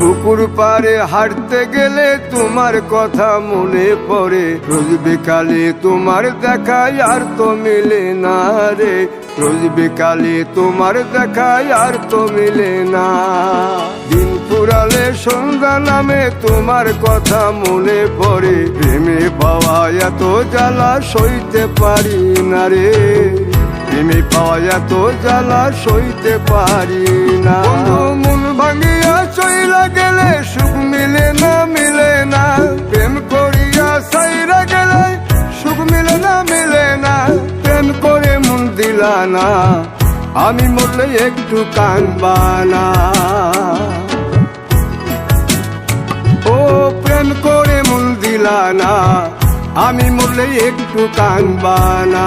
পুকুর পাড়ে হাঁটতে গেলে তোমার কথা মনে পড়ে, রোজ বিকালে তোমার দেখায় আর তো মিলে না রে, রোজ বিকালে তোমার দেখায় আর তো মিলে না। দিন ফুরালে সন্ধ্যা নামে তোমার কথা মনে পড়ে, প্রেমে পাওয়া এত জ্বালা সইতে পারি না রে, প্রেমে পাওয়া এত জ্বালা সইতে পারি না। মন ভাঙিয়া চইলা গেলে সুখ মিলে না, মিলে না, প্রেম করিয়া সাইরা গেলে সুখ মিলে না, মিলে না, প্রেম করে মন দিলা না, আমি মরলে একটু কাঁদবা না। ও প্রেম করে মন দিলা না, আমি মরলে একটু কাঁদবা না।